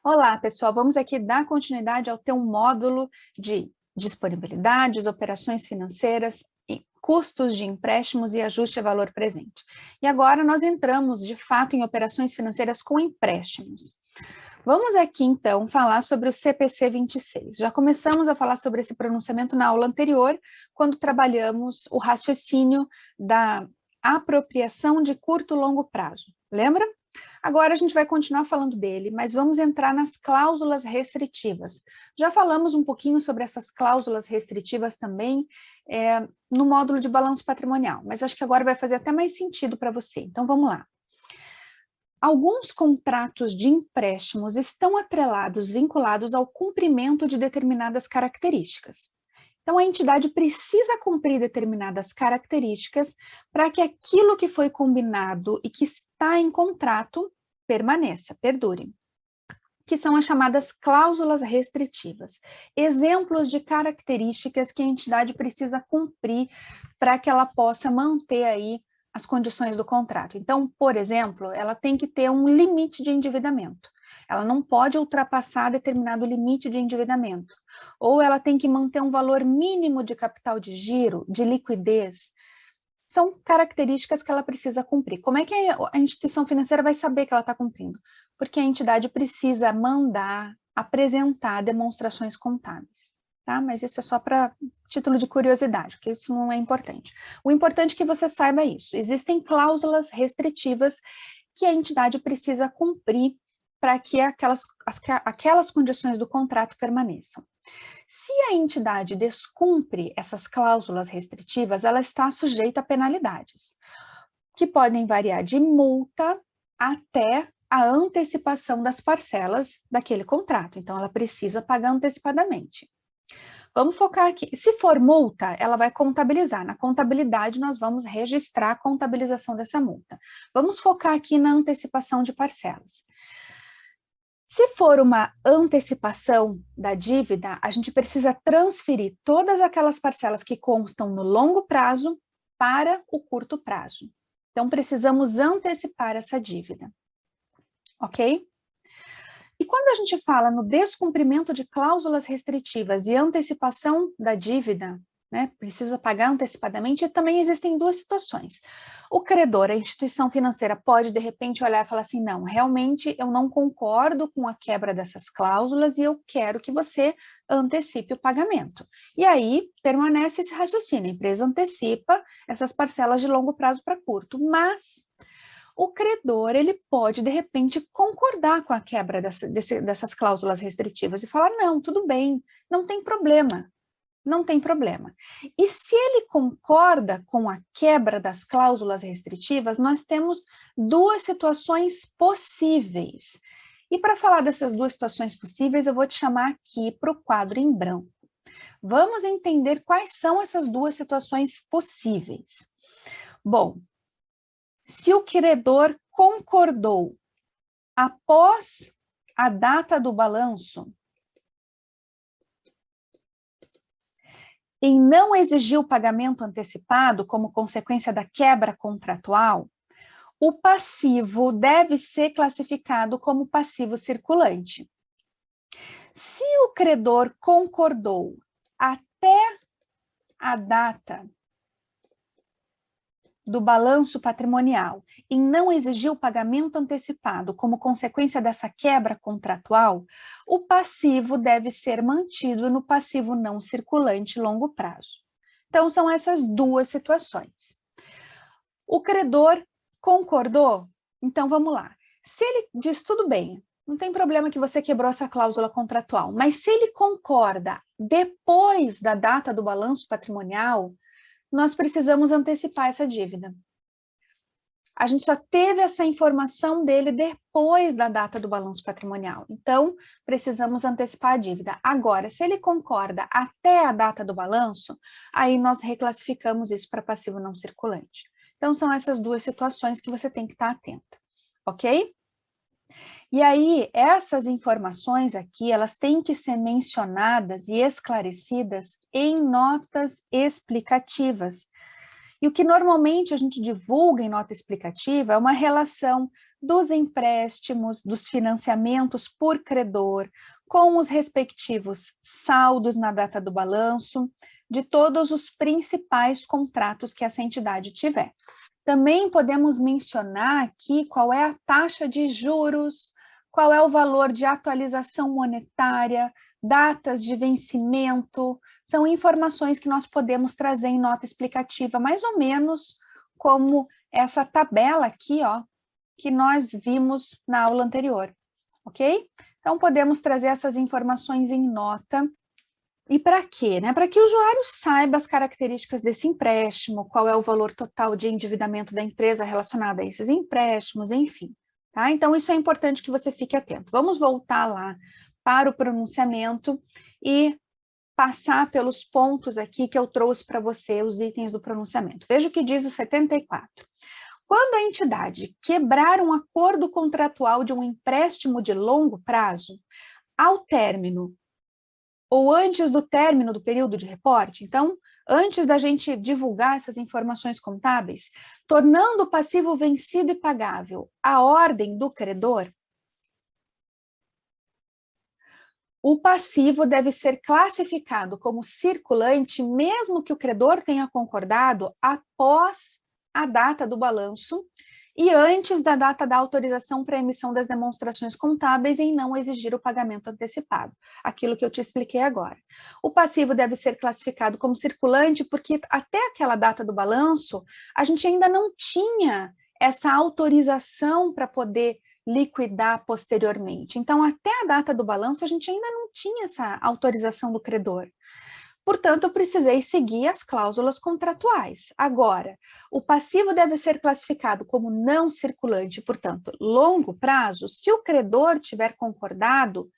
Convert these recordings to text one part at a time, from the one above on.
Olá, pessoal. Vamos aqui dar continuidade ao teu módulo de disponibilidades, operações financeiras, e custos de empréstimos e ajuste a valor presente. E agora nós entramos, de fato, em operações financeiras com empréstimos. Vamos aqui, então, falar sobre o CPC 26. Já começamos a falar sobre esse pronunciamento na aula anterior, quando trabalhamos o raciocínio da apropriação de curto e longo prazo. Lembra? Agora a gente vai continuar falando dele, mas vamos entrar nas cláusulas restritivas. Já falamos um pouquinho sobre essas cláusulas restritivas também no módulo de balanço patrimonial, mas acho que agora vai fazer até mais sentido para você. Então vamos lá. Alguns contratos de empréstimos estão atrelados, vinculados ao cumprimento de determinadas características. Então, a entidade precisa cumprir determinadas características para que aquilo que foi combinado e que está em contrato permaneça, perdure, que são as chamadas cláusulas restritivas. Exemplos de características que a entidade precisa cumprir para que ela possa manter aí as condições do contrato. Então, por exemplo, ela tem que ter um limite de endividamento. Ela não pode ultrapassar determinado limite de endividamento. Ou ela tem que manter um valor mínimo de capital de giro, de liquidez. São características que ela precisa cumprir. Como é que a instituição financeira vai saber que ela está cumprindo? Porque a entidade precisa mandar, apresentar demonstrações contábeis. Tá? Mas isso é só para título de curiosidade, porque isso não é importante. O importante é que você saiba isso. Existem cláusulas restritivas que a entidade precisa cumprir para que aquelas condições do contrato permaneçam. Se a entidade descumpre essas cláusulas restritivas, ela está sujeita a penalidades, que podem variar de multa até a antecipação das parcelas daquele contrato. Então, ela precisa pagar antecipadamente. Vamos focar aqui. Se for multa, ela vai contabilizar. Na contabilidade, nós vamos registrar a contabilização dessa multa. Vamos focar aqui na antecipação de parcelas. Se for uma antecipação da dívida, a gente precisa transferir todas aquelas parcelas que constam no longo prazo para o curto prazo. Então, precisamos antecipar essa dívida. Ok? E quando a gente fala no descumprimento de cláusulas restritivas e antecipação da dívida, né, precisa pagar antecipadamente, também existem duas situações. O credor, a instituição financeira, pode de repente olhar e falar assim, não, realmente eu não concordo com a quebra dessas cláusulas e eu quero que você antecipe o pagamento. E aí permanece esse raciocínio, a empresa antecipa essas parcelas de longo prazo para curto, mas o credor, ele pode, de repente, concordar com a quebra dessas cláusulas restritivas e falar, não, tudo bem, não tem problema. Não tem problema. E se ele concorda com a quebra das cláusulas restritivas, nós temos duas situações possíveis. E para falar dessas duas situações possíveis, eu vou te chamar aqui para o quadro em branco. Vamos entender quais são essas duas situações possíveis. Bom, se o credor concordou após a data do balanço em não exigir o pagamento antecipado como consequência da quebra contratual, o passivo deve ser classificado como passivo circulante. Se o credor concordou até a data do balanço patrimonial em não exigir o pagamento antecipado como consequência dessa quebra contratual, o passivo deve ser mantido no passivo não circulante longo prazo. Então, são essas duas situações. O credor concordou? Então, vamos lá. Se ele diz, tudo bem, não tem problema que você quebrou essa cláusula contratual, mas se ele concorda depois da data do balanço patrimonial, nós precisamos antecipar essa dívida. A gente só teve essa informação dele depois da data do balanço patrimonial. Então, precisamos antecipar a dívida. Agora, se ele concorda até a data do balanço, aí nós reclassificamos isso para passivo não circulante. Então, são essas duas situações que você tem que estar atento, ok? E aí, essas informações aqui, elas têm que ser mencionadas e esclarecidas em notas explicativas. E o que normalmente a gente divulga em nota explicativa é uma relação dos empréstimos, dos financiamentos por credor, com os respectivos saldos na data do balanço, de todos os principais contratos que essa entidade tiver. Também podemos mencionar aqui qual é a taxa de juros, qual é o valor de atualização monetária, datas de vencimento, são informações que nós podemos trazer em nota explicativa, mais ou menos como essa tabela aqui, ó, que nós vimos na aula anterior, ok? Então, podemos trazer essas informações em nota. E para quê? Né? Para que o usuário saiba as características desse empréstimo, qual é o valor total de endividamento da empresa relacionado a esses empréstimos, enfim. Tá? Então, isso é importante que você fique atento. Vamos voltar lá para o pronunciamento e passar pelos pontos aqui que eu trouxe para você, os itens do pronunciamento. Veja o que diz o 74. Quando a entidade quebrar um acordo contratual de um empréstimo de longo prazo, ao término ou antes do término do período de reporte, então, antes da gente divulgar essas informações contábeis, tornando o passivo vencido e pagável a ordem do credor, o passivo deve ser classificado como circulante, mesmo que o credor tenha concordado após a data do balanço e antes da data da autorização para emissão das demonstrações contábeis em não exigir o pagamento antecipado, aquilo que eu te expliquei agora. O passivo deve ser classificado como circulante porque até aquela data do balanço, a gente ainda não tinha essa autorização para poder liquidar posteriormente. Então, até a data do balanço, a gente ainda não tinha essa autorização do credor. Portanto, eu precisei seguir as cláusulas contratuais. Agora, o passivo deve ser classificado como não circulante, portanto, longo prazo, se o credor tiver concordado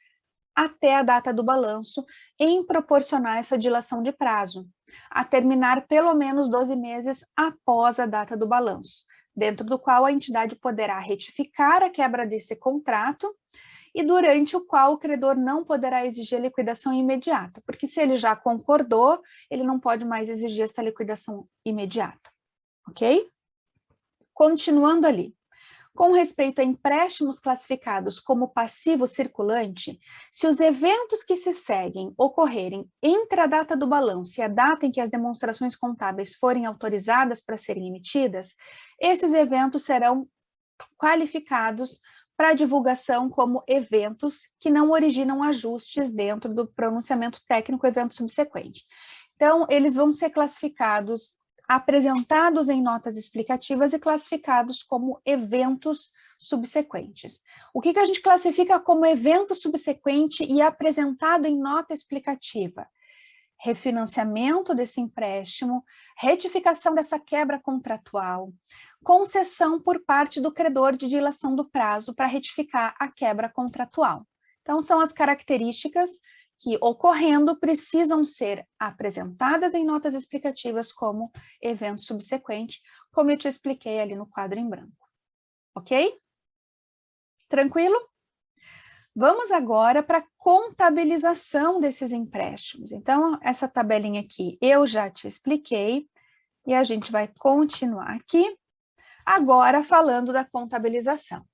até a data do balanço em proporcionar essa dilação de prazo, a terminar pelo menos 12 meses após a data do balanço, dentro do qual a entidade poderá retificar a quebra desse contrato e durante o qual o credor não poderá exigir a liquidação imediata, porque se ele já concordou, ele não pode mais exigir essa liquidação imediata, ok? Continuando ali. Com respeito a empréstimos classificados como passivo circulante, se os eventos que se seguem ocorrerem entre a data do balanço e a data em que as demonstrações contábeis forem autorizadas para serem emitidas, esses eventos serão qualificados para divulgação como eventos que não originam ajustes dentro do pronunciamento técnico evento subsequente. Então, eles vão ser classificados, apresentados em notas explicativas e classificados como eventos subsequentes. O que a gente classifica como evento subsequente e apresentado em nota explicativa? Refinanciamento desse empréstimo, retificação dessa quebra contratual, concessão por parte do credor de dilação do prazo para retificar a quebra contratual. Então, são as características que, ocorrendo, precisam ser apresentadas em notas explicativas como evento subsequente, como eu te expliquei ali no quadro em branco. Ok? Tranquilo? Vamos agora para a contabilização desses empréstimos. Então, essa tabelinha aqui eu já te expliquei e a gente vai continuar aqui, agora falando da contabilização.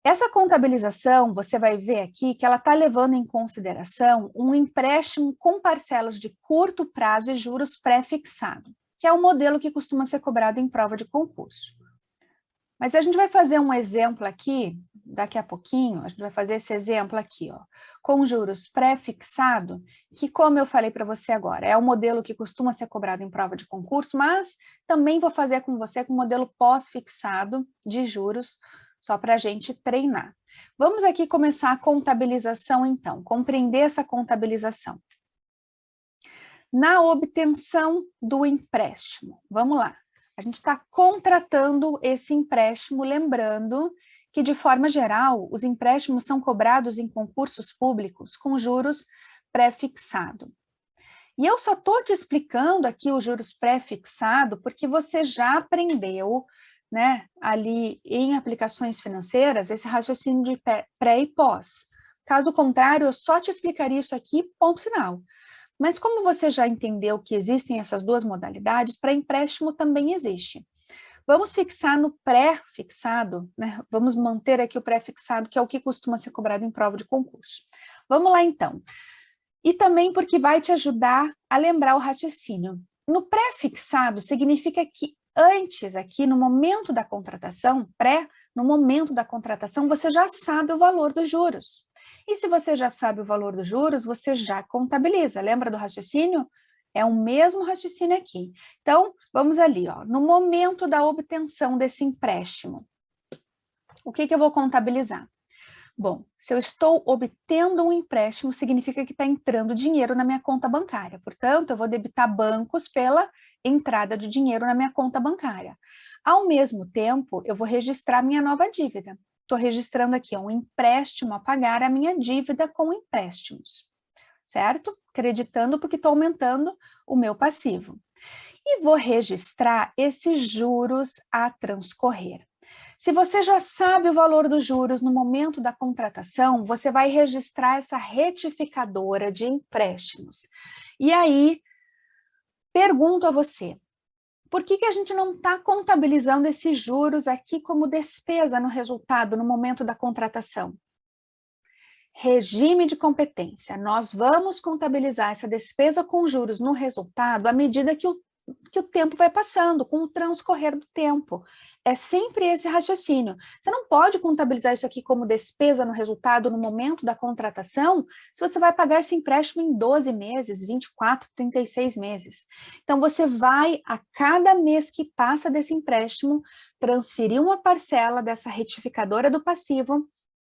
Essa contabilização, você vai ver aqui que ela está levando em consideração um empréstimo com parcelas de curto prazo e juros pré-fixado, que é o modelo que costuma ser cobrado em prova de concurso. Mas a gente vai fazer um exemplo aqui, daqui a pouquinho, a gente vai fazer esse exemplo aqui, ó, com juros pré-fixado, que, como eu falei para você agora, é o modelo que costuma ser cobrado em prova de concurso, mas também vou fazer com você com o modelo pós-fixado de juros, só para a gente treinar. Vamos aqui começar a contabilização, então, compreender essa contabilização. Na obtenção do empréstimo, vamos lá. A gente está contratando esse empréstimo, lembrando que, de forma geral, os empréstimos são cobrados em concursos públicos com juros pré-fixado. E eu só estou te explicando aqui os juros pré-fixado porque você já aprendeu, né, ali em aplicações financeiras, esse raciocínio de pré e pós. Caso contrário, eu só te explicaria isso aqui, ponto final. Mas como você já entendeu que existem essas duas modalidades, para empréstimo também existe. Vamos fixar no pré-fixado, né? Vamos manter aqui o pré-fixado, que é o que costuma ser cobrado em prova de concurso. Vamos lá, então. E também porque vai te ajudar a lembrar o raciocínio. No pré-fixado, significa que antes, aqui, no momento da contratação, no momento da contratação, você já sabe o valor dos juros. E se você já sabe o valor dos juros, você já contabiliza. Lembra do raciocínio? É o mesmo raciocínio aqui. Então, vamos ali, ó. No momento da obtenção desse empréstimo, o que eu vou contabilizar? Bom, se eu estou obtendo um empréstimo, significa que está entrando dinheiro na minha conta bancária. Portanto, eu vou debitar bancos pela entrada de dinheiro na minha conta bancária. Ao mesmo tempo, eu vou registrar minha nova dívida. Estou registrando aqui um empréstimo a pagar a minha dívida com empréstimos, certo? Acreditando porque estou aumentando o meu passivo. E vou registrar esses juros a transcorrer. Se você já sabe o valor dos juros no momento da contratação, você vai registrar essa retificadora de empréstimos. E aí, pergunto a você, por que a gente não está contabilizando esses juros aqui como despesa no resultado no momento da contratação? Regime de competência. Nós vamos contabilizar essa despesa com juros no resultado à medida que o tempo vai passando, com o transcorrer do tempo. É sempre esse raciocínio. Você não pode contabilizar isso aqui como despesa no resultado no momento da contratação, se você vai pagar esse empréstimo em 12 meses, 24, 36 meses. Então, você vai, a cada mês que passa desse empréstimo, transferir uma parcela dessa retificadora do passivo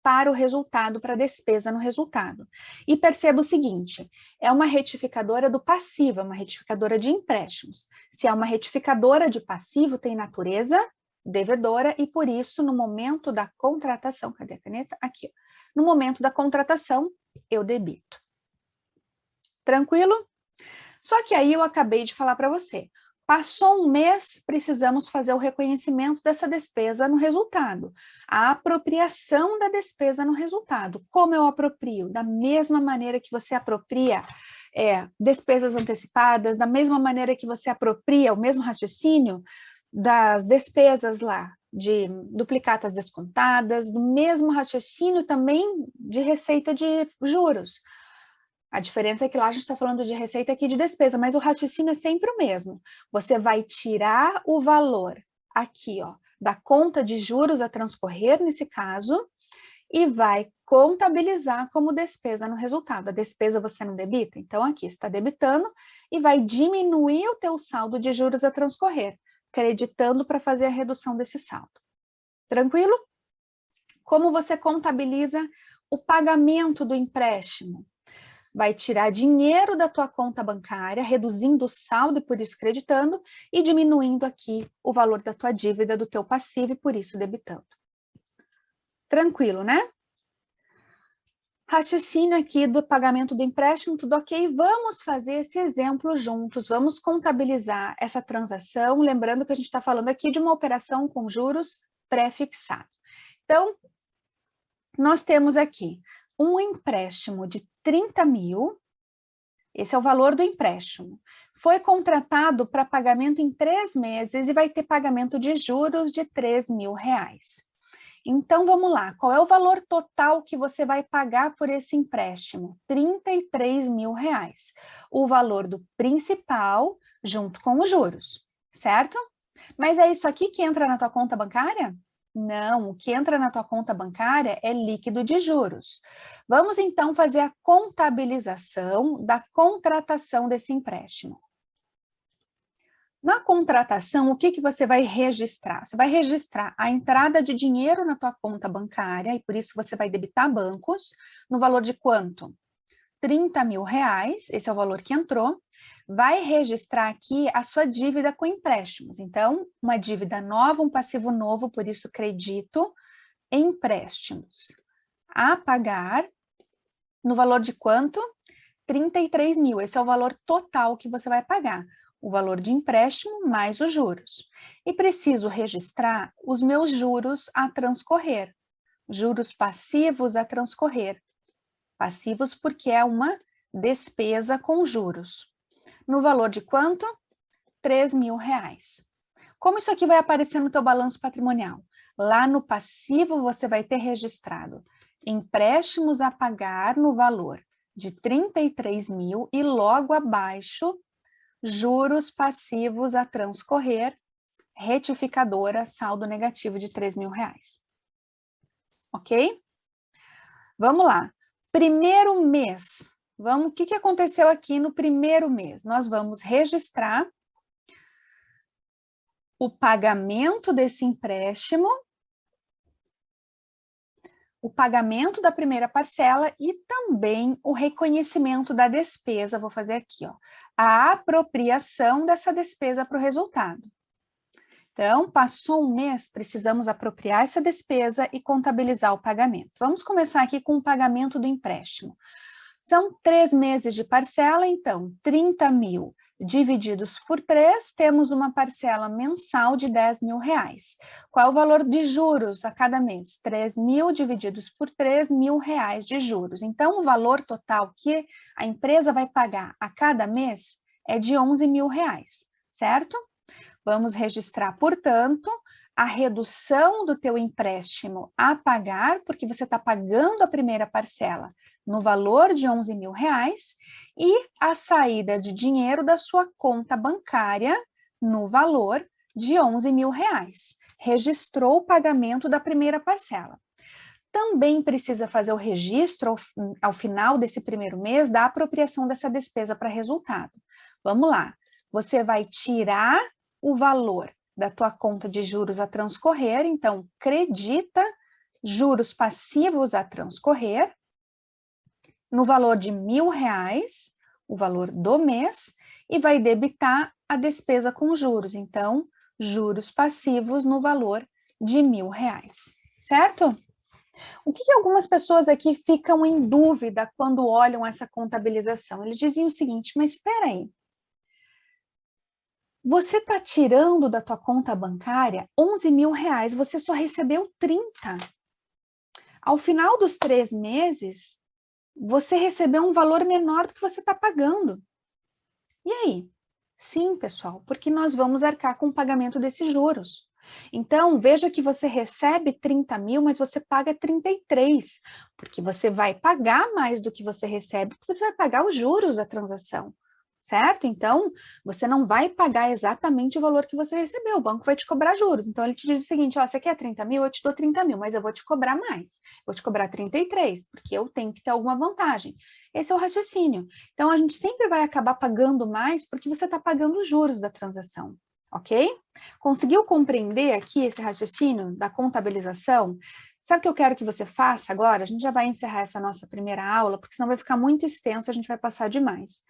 para o resultado, para a despesa no resultado. E perceba o seguinte, é uma retificadora do passivo, é uma retificadora de empréstimos. Se é uma retificadora de passivo, tem natureza devedora e, por isso, no momento da contratação, cadê a caneta? Aqui, ó. No momento da contratação, eu debito. Tranquilo? Só que aí eu acabei de falar para você, passou um mês, precisamos fazer o reconhecimento dessa despesa no resultado. A apropriação da despesa no resultado. Como eu aproprio? Da mesma maneira que você apropria despesas antecipadas, da mesma maneira que você apropria o mesmo raciocínio das despesas lá, de duplicatas descontadas, do mesmo raciocínio também de receita de juros. A diferença é que lá a gente está falando de receita aqui de despesa, mas o raciocínio é sempre o mesmo. Você vai tirar o valor aqui, ó, da conta de juros a transcorrer, nesse caso, e vai contabilizar como despesa no resultado. A despesa você não debita? Então, aqui está debitando e vai diminuir o teu saldo de juros a transcorrer, creditando para fazer a redução desse saldo. Tranquilo? Como você contabiliza o pagamento do empréstimo? Vai tirar dinheiro da tua conta bancária, reduzindo o saldo e por isso creditando, e diminuindo aqui o valor da tua dívida, do teu passivo e por isso debitando. Tranquilo, né? Raciocínio aqui do pagamento do empréstimo, tudo ok? Vamos fazer esse exemplo juntos, vamos contabilizar essa transação, lembrando que a gente está falando aqui de uma operação com juros pré-fixado. Então, nós temos aqui um empréstimo de 30 mil, esse é o valor do empréstimo. Foi contratado para pagamento em 3 meses e vai ter pagamento de juros de R$3.000. Então, vamos lá, qual é o valor total que você vai pagar por esse empréstimo? R$33.000. O valor do principal junto com os juros, certo? Mas é isso aqui que entra na tua conta bancária? Não, o que entra na tua conta bancária é líquido de juros. Vamos então fazer a contabilização da contratação desse empréstimo. Na contratação, o que você vai registrar? Você vai registrar a entrada de dinheiro na tua conta bancária, e por isso você vai debitar bancos, no valor de quanto? R$30.000, esse é o valor que entrou. Vai registrar aqui a sua dívida com empréstimos. Então, uma dívida nova, um passivo novo, por isso credito, empréstimos. A pagar no valor de quanto? R$33.000, esse é o valor total que você vai pagar. O valor de empréstimo mais os juros. E preciso registrar os meus juros a transcorrer. Juros passivos a transcorrer. Passivos porque é uma despesa com juros. No valor de quanto? R$3.000. Como isso aqui vai aparecer no teu balanço patrimonial? Lá no passivo você vai ter registrado empréstimos a pagar no valor de 33.000 e logo abaixo juros passivos a transcorrer, retificadora, saldo negativo de R$3.000. Ok? Vamos lá. Primeiro mês. O que aconteceu aqui no primeiro mês? Nós vamos registrar o pagamento desse empréstimo, o pagamento da primeira parcela e também o reconhecimento da despesa. Vou fazer aqui, ó, a apropriação dessa despesa para o resultado. Então, passou um mês, precisamos apropriar essa despesa e contabilizar o pagamento. Vamos começar aqui com o pagamento do empréstimo. São 3 meses de parcela, então, 30.000 divididos por 3, temos uma parcela mensal de R$10.000. Qual é o valor de juros a cada mês? 3.000 divididos por 3, R$1.000 de juros. Então, o valor total que a empresa vai pagar a cada mês é de R$11.000, certo? Vamos registrar, portanto, a redução do teu empréstimo a pagar, porque você está pagando a primeira parcela no valor de R$11.000 e a saída de dinheiro da sua conta bancária no valor de R$11.000. Registrou o pagamento da primeira parcela. Também precisa fazer o registro ao final desse primeiro mês da apropriação dessa despesa para resultado. Vamos lá, você vai tirar o valor da tua conta de juros a transcorrer, então credita juros passivos a transcorrer no valor de R$1.000, o valor do mês, e vai debitar a despesa com juros, então juros passivos no valor de R$1.000, certo? O que algumas pessoas aqui ficam em dúvida quando olham essa contabilização? Eles diziam o seguinte, mas espera aí, você está tirando da tua conta bancária R$11.000, você só recebeu 30. Ao final dos 3 meses, você recebeu um valor menor do que você está pagando. E aí? Sim, pessoal, porque nós vamos arcar com o pagamento desses juros. Então, veja que você recebe 30.000, mas você paga 33, porque você vai pagar mais do que você recebe, porque você vai pagar os juros da transação. Certo? Então, você não vai pagar exatamente o valor que você recebeu, o banco vai te cobrar juros. Então, ele te diz o seguinte, ó, você quer 30.000? Eu te dou 30.000, mas eu vou te cobrar mais. Vou te cobrar 33, porque eu tenho que ter alguma vantagem. Esse é o raciocínio. Então, a gente sempre vai acabar pagando mais porque você está pagando os juros da transação, ok? Conseguiu compreender aqui esse raciocínio da contabilização? Sabe o que eu quero que você faça agora? A gente já vai encerrar essa nossa primeira aula, porque senão vai ficar muito extenso, a gente vai passar demais.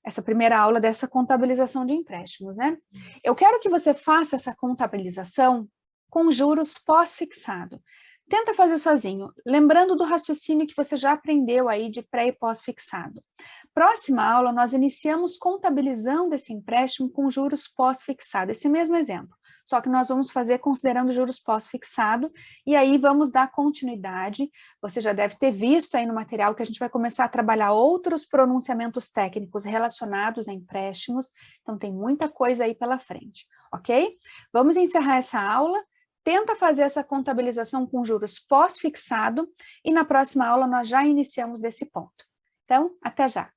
Essa primeira aula dessa contabilização de empréstimos, né? Eu quero que você faça essa contabilização com juros pós-fixado. Tenta fazer sozinho, lembrando do raciocínio que você já aprendeu aí de pré e pós-fixado. Próxima aula, nós iniciamos contabilizando esse empréstimo com juros pós-fixado, esse mesmo exemplo. Só que nós vamos fazer considerando juros pós-fixado, e aí vamos dar continuidade. Você já deve ter visto aí no material que a gente vai começar a trabalhar outros pronunciamentos técnicos relacionados a empréstimos, então tem muita coisa aí pela frente, ok? Vamos encerrar essa aula, tenta fazer essa contabilização com juros pós-fixado, e na próxima aula nós já iniciamos desse ponto. Então, até já!